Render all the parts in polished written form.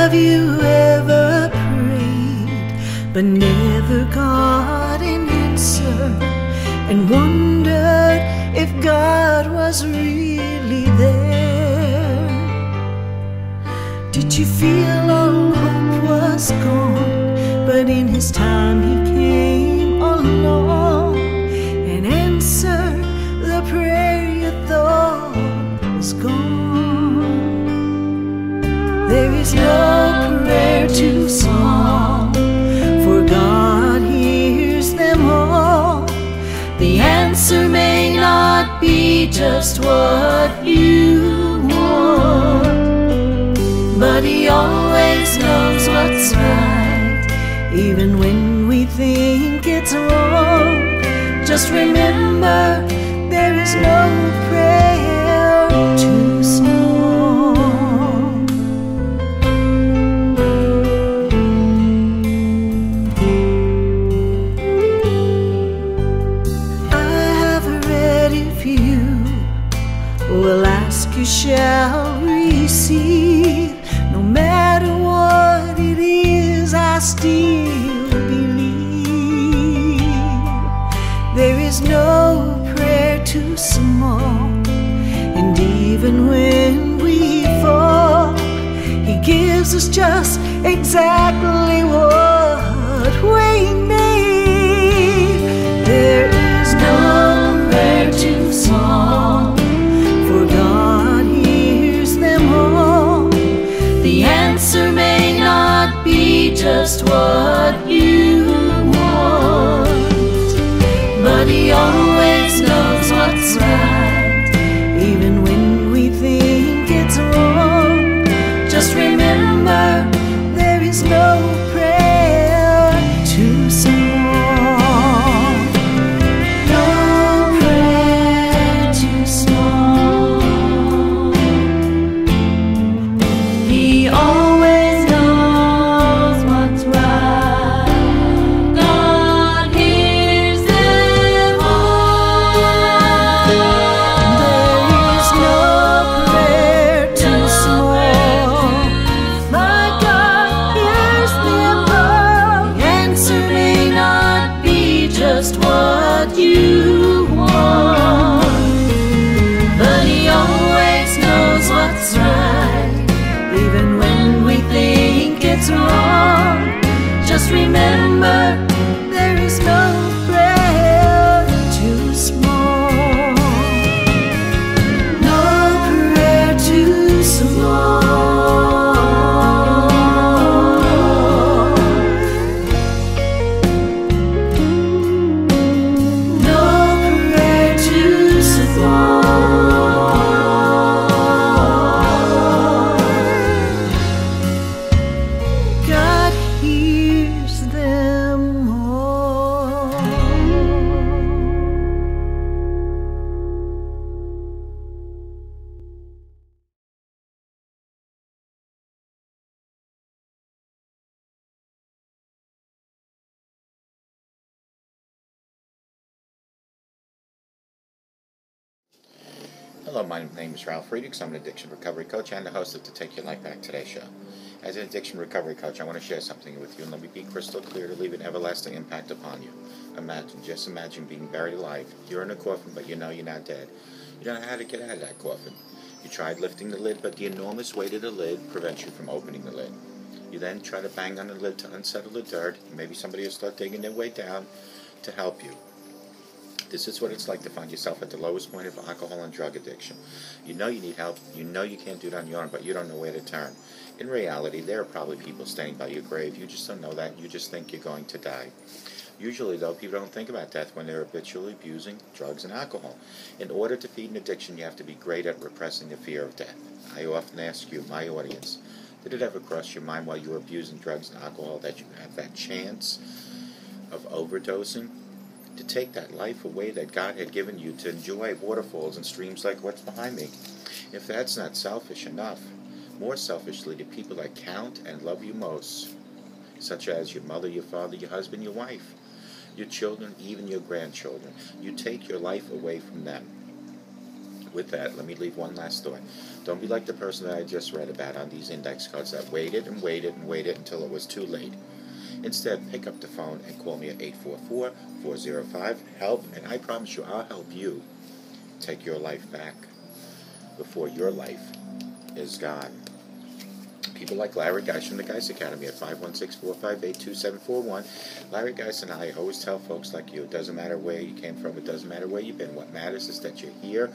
Have you ever prayed but never got an answer, and wondered if God was really there? Did you feel all hope was gone, but in His time He came along and answered the prayer you thought was gone? There is no prayer too small, for God hears them all. The answer may not be just what you want, but He always knows what's right, even when we think it's wrong. Just remember, there is no prayer too small. I have read, if you will ask, you shall receive. No matter what it is, I still believe. There is no prayer too small, and even when we fall, He gives us just exactly what we need. There is no prayer too small, for God hears them all. The answer may not be just what you want, but He always knows what's right, even when we think it's wrong. Just remember, there is no prayer too small. No prayer too small. He always knows what's right. God hears them all. There is no prayer too small. My God hears them all. The answer may not be just what you want, but He always knows what's right, even when we think it's wrong. Just remember, there is no prayer too small. No prayer too small. No prayer too small. God hears them all. Hello, my name is Ralf Friedrichs. I'm an addiction recovery coach and the host of the Take Your Life Back Today show. As an addiction recovery coach, I want to share something with you, and let me be crystal clear to leave an everlasting impact upon you. Just imagine being buried alive. You're in a coffin, but you know you're not dead. You don't know how to get out of that coffin. You tried lifting the lid, but the enormous weight of the lid prevents you from opening the lid. You then try to bang on the lid to unsettle the dirt. Maybe somebody will start digging their way down to help you. This is what it's like to find yourself at the lowest point of alcohol and drug addiction. You know you need help. You know you can't do it on your own, but you don't know where to turn. In reality, there are probably people standing by your grave. You just don't know that. You just think you're going to die. Usually, though, people don't think about death when they're habitually abusing drugs and alcohol. In order to defeat an addiction, you have to be great at repressing the fear of death. I often ask you, my audience, did it ever cross your mind while you were abusing drugs and alcohol that you had that chance of overdosing? To take that life away that God had given you to enjoy waterfalls and streams like what's behind me. If that's not selfish enough, more selfishly to people that count and love you most, such as your mother, your father, your husband, your wife, your children, even your grandchildren. You take your life away from them. with that, let me leave one last thought. Don't be like the person that I just read about on these index cards that waited and waited and waited until it was too late. Instead, pick up the phone and call me at 844-405-HELP, and I promise you I'll help you take your life back before your life is gone. People like Larry Geis from the Geis Academy at 516-458-2741. Larry Geis and I always tell folks like you, it doesn't matter where you came from, it doesn't matter where you've been. What matters is that you're here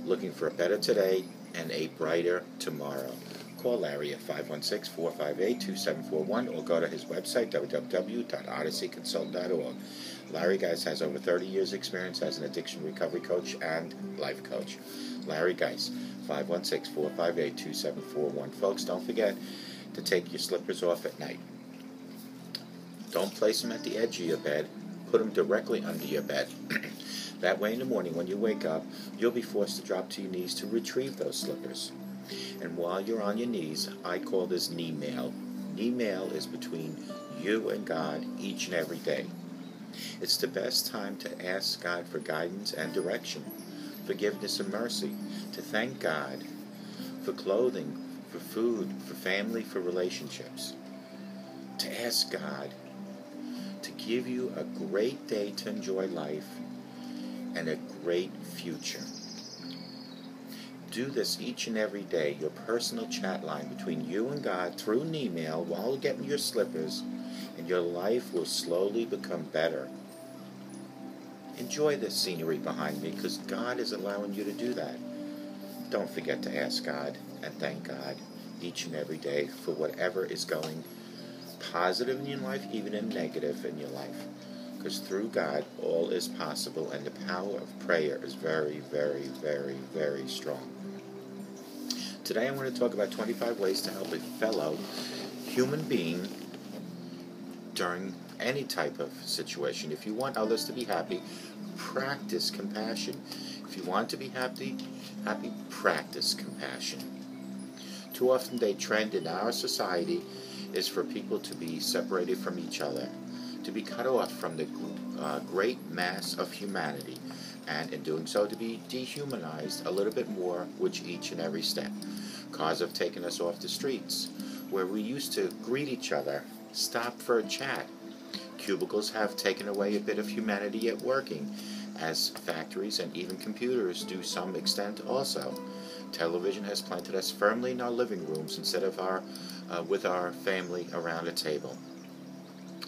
looking for a better today and a brighter tomorrow. Call Larry at 516-458-2741 or go to his website, www.odysseyconsultant.org. Larry Geis has over 30 years' experience as an addiction recovery coach and life coach. Larry Geis, 516-458-2741. Folks, don't forget to take your slippers off at night. Don't place them at the edge of your bed. Put them directly under your bed. That way in the morning when you wake up, you'll be forced to drop to your knees to retrieve those slippers. And while you're on your knees, I call this knee mail. Knee mail is between you and God each and every day. It's the best time to ask God for guidance and direction, forgiveness and mercy, to thank God for clothing, for food, for family, for relationships. To ask God to give you a great day to enjoy life and a great future. Do this each and every day, your personal chat line between you and God through an email while getting your slippers, and your life will slowly become better. Enjoy the scenery behind me because God is allowing you to do that. Don't forget to ask God and thank God each and every day for whatever is going positive in your life, even in negative in your life. Because through God, all is possible, and the power of prayer is very, very, very, very strong. Today I want to talk about 25 ways to help a fellow human being during any type of situation. If you want others to be happy, practice compassion. If you want to be happy, practice compassion. Too often the trend in our society is for people to be separated from each other, to be cut off from the great mass of humanity, and in doing so to be dehumanized a little bit more with each and every step. Cars have taken us off the streets, where we used to greet each other, stop for a chat. Cubicles have taken away a bit of humanity at working, as factories and even computers do some extent also. Television has planted us firmly in our living rooms instead of with our family around a table.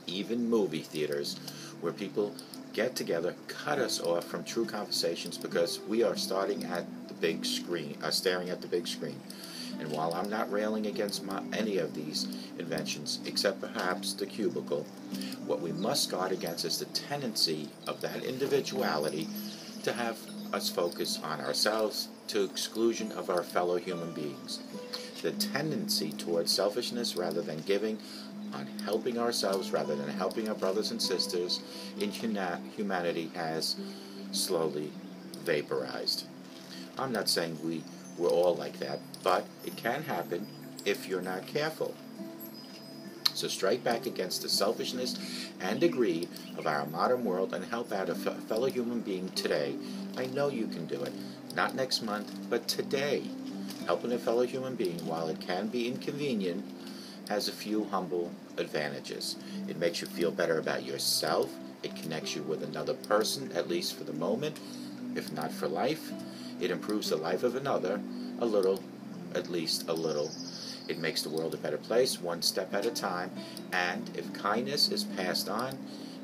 Even movie theaters, where people get together, cut us off from true conversations because we are staring at the big screen. And while I'm not railing against any of these inventions, except perhaps the cubicle, what we must guard against is the tendency of that individuality to have us focus on ourselves to exclusion of our fellow human beings. The tendency towards selfishness rather than giving, on helping ourselves rather than helping our brothers and sisters in humanity has slowly vaporized. I'm not saying we're all like that, but it can happen if you're not careful. So strike back against the selfishness and greed of our modern world and help out a fellow human being today. I know you can do it. Not next month, but today. Helping a fellow human being, while it can be inconvenient, has a few humble advantages. It makes you feel better about yourself. It connects you with another person, at least for the moment, if not for life. It improves the life of another, a little, at least a little. It makes the world a better place, one step at a time, and if kindness is passed on,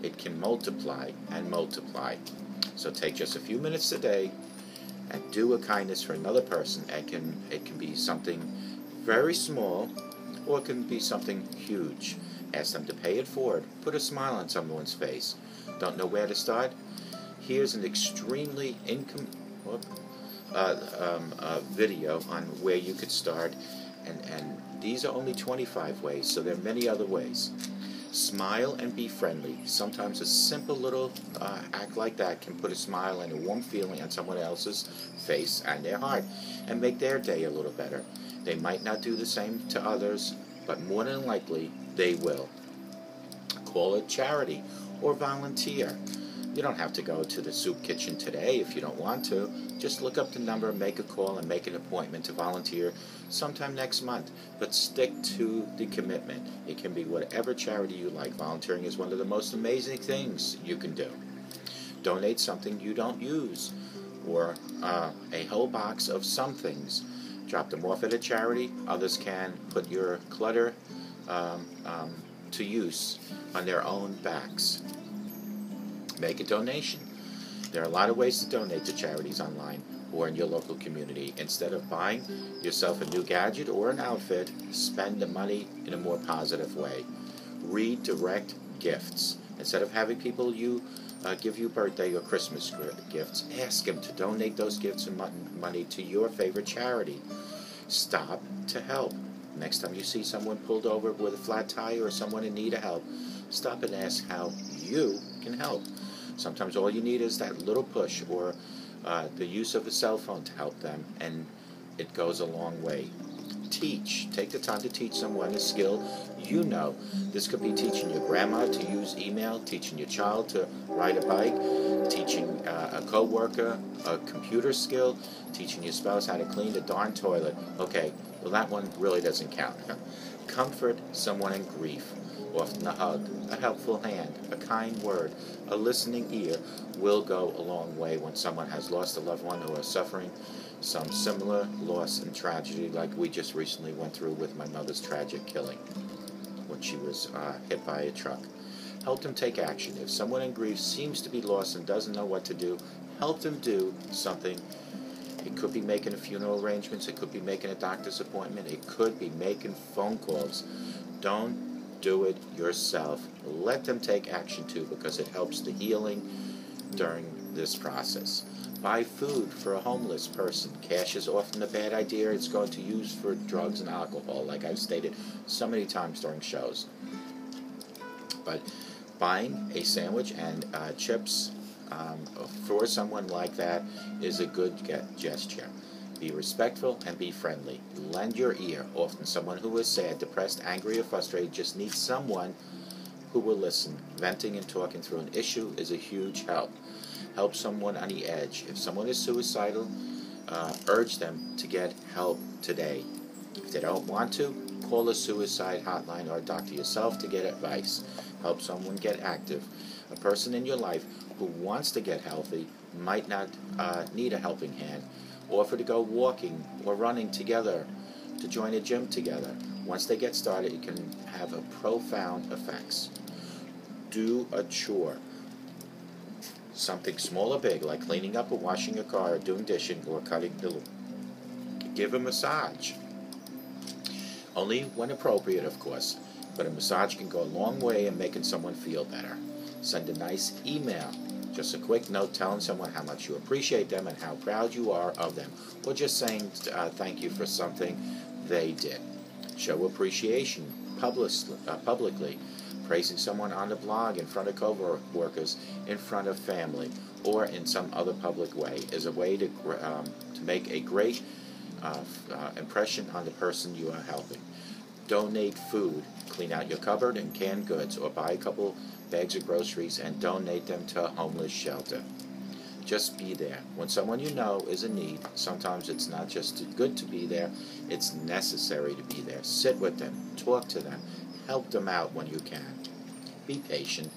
it can multiply and multiply. So take just a few minutes a day and do a kindness for another person. It can be something very small, or it can be something huge. Ask them to pay it forward. Put a smile on someone's face. Don't know where to start? Here's an extremely video on where you could start, and these are only 25 ways, so there are many other ways. Smile and be friendly. Sometimes a simple little act like that can put a smile and a warm feeling on someone else's face and their heart and make their day a little better. They might not do the same to others, but more than likely they will. Call it charity or volunteer. You don't have to go to the soup kitchen today if you don't want to. Just look up the number, make a call, and make an appointment to volunteer sometime next month. But stick to the commitment. It can be whatever charity you like. Volunteering is one of the most amazing things you can do. Donate something you don't use, or a whole box of some things. Drop them off at a charity. Others can put your clutter to use on their own backs. Make a donation. There are a lot of ways to donate to charities online or in your local community. Instead of buying yourself a new gadget or an outfit, spend the money in a more positive way. Redirect gifts. Instead of having people give you birthday or Christmas gifts, ask them to donate those gifts and money to your favorite charity. Stop to help. Next time you see someone pulled over with a flat tire or someone in need of help, stop and ask how you can help. Sometimes all you need is that little push or the use of a cell phone to help them, and it goes a long way. Teach. Take the time to teach someone a skill you know. This could be teaching your grandma to use email, teaching your child to ride a bike, teaching a co-worker a computer skill, teaching your spouse how to clean the darn toilet. Okay, well that one really doesn't count. Comfort someone in grief. Often a hug, a helpful hand, a kind word, a listening ear will go a long way when someone has lost a loved one or is suffering some similar loss and tragedy like we just recently went through with my mother's tragic killing when she was hit by a truck. Help them take action. If someone in grief seems to be lost and doesn't know what to do, help them do something. It could be making a funeral arrangements, it could be making a doctor's appointment, it could be making phone calls. Don't do it yourself. Let them take action too, because it helps the healing during this process. Buy food for a homeless person. Cash is often a bad idea. It's going to use for drugs and alcohol, like I've stated so many times during shows. But buying a sandwich and chips for someone like that is a good gesture. Be respectful and be friendly. Lend your ear. Often someone who is sad, depressed, angry, or frustrated just needs someone who will listen. Venting and talking through an issue is a huge help. Help someone on the edge. If someone is suicidal, urge them to get help today. If they don't want to, call a suicide hotline or a doctor yourself to get advice. Help someone get active. A person in your life who wants to get healthy might not need a helping hand. Offer to go walking or running together, to join a gym together. Once they get started, it can have a profound effects. Do a chore. Something small or big, like cleaning up or washing a car, or doing dishing, or cutting the lawn. Give a massage. Only when appropriate, of course, but a massage can go a long way in making someone feel better. Send a nice email. Just a quick note telling someone how much you appreciate them and how proud you are of them, or just saying thank you for something they did. Show appreciation publicly. Praising someone on the blog, in front of co-workers, in front of family, or in some other public way is a way to make a great impression on the person you are helping. Donate food. Clean out your cupboard and canned goods, or buy a couple bags of groceries and donate them to a homeless shelter. Just be there. When someone you know is in need, sometimes it's not just good to be there, it's necessary to be there. Sit with them, talk to them, help them out when you can. Be patient.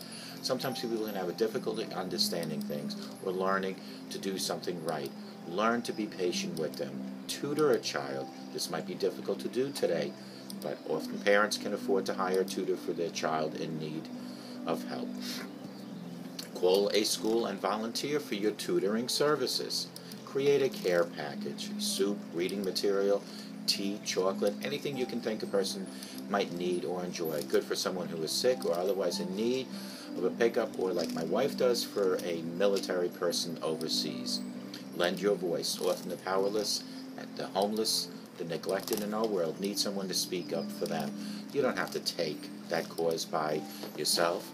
Sometimes people can have a difficulty understanding things or learning to do something right. Learn to be patient with them. Tutor a child. This might be difficult to do today, but often parents can afford to hire a tutor for their child in need of help. Call a school and volunteer for your tutoring services. Create a care package. Soup, reading material, tea, chocolate, anything you can think a person might need or enjoy. Good for someone who is sick or otherwise in need of a pickup, or like my wife does for a military person overseas. Lend your voice. Often the powerless, the homeless, the neglected in our world need someone to speak up for them. You don't have to take that cause by yourself,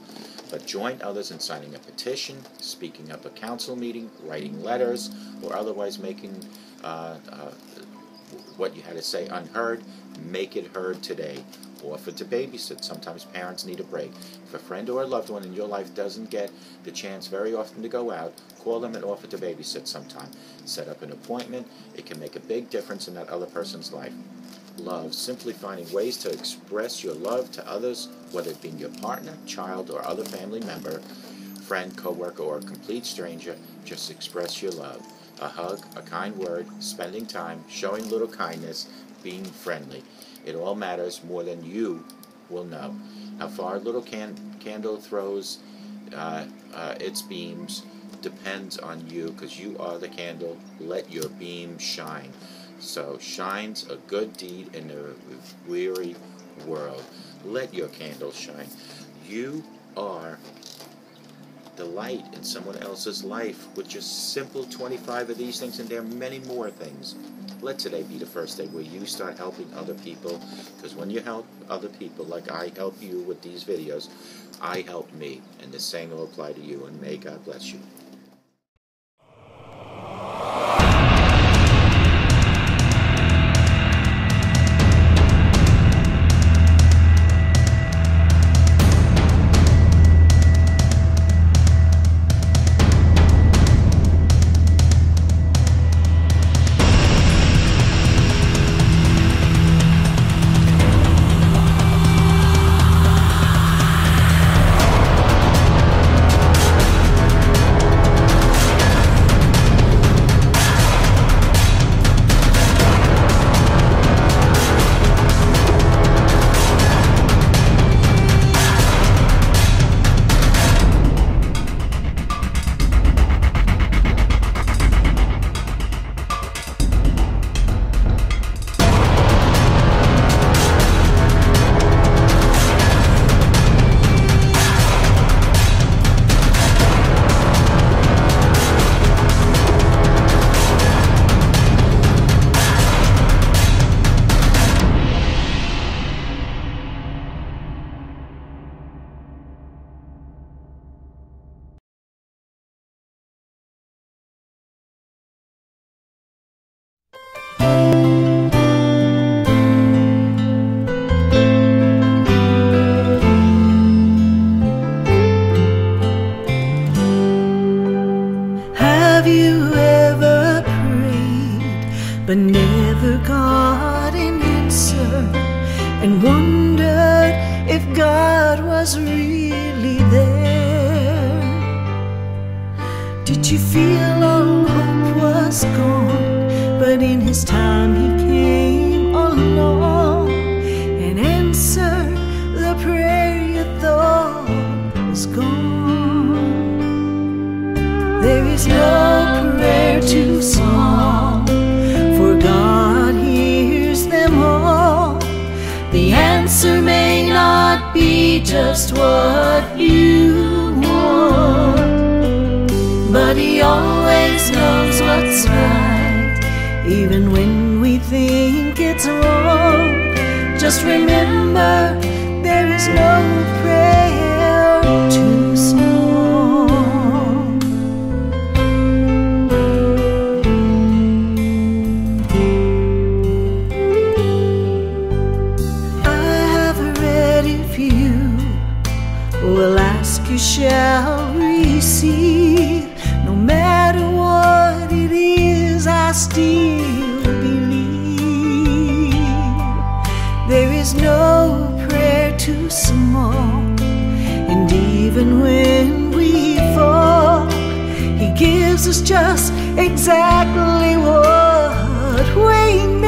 but join others in signing a petition, speaking up a council meeting, writing letters, or otherwise making what you had to say unheard. Make it heard today. Offer to babysit. Sometimes parents need a break. If a friend or a loved one in your life doesn't get the chance very often to go out, call them and offer to babysit sometime. Set up an appointment. It can make a big difference in that other person's life. Love. Simply finding ways to express your love to others, whether it be your partner, child, or other family member, friend, coworker, or a complete stranger. Just express your love. A hug, a kind word, spending time, showing little kindness, being friendly. It all matters more than you will know. How far a little candle throws its beams depends on you, because you are the candle. Let your beam shine. So shines a good deed in a weary world. Let your candle shine. You are the light in someone else's life with just simple 25 of these things, and there are many more things. Let today be the first day where you start helping other people, because when you help other people, like I help you with these videos, I help me, and the same will apply to you, and may God bless you. but never got an answer, and wondered if God was really there. Did you feel all hope was gone, but in His time He came along and answered the prayer you thought was gone? There is no prayer too small, for God hears them all. The answer may not be just what you want, but He always knows what's right, even when we think it's wrong. Just remember, there is no prayer too small. Will ask, you shall receive. No matter what it is, I still believe. There is no prayer too small, and even when we fall, He gives us just exactly what we need.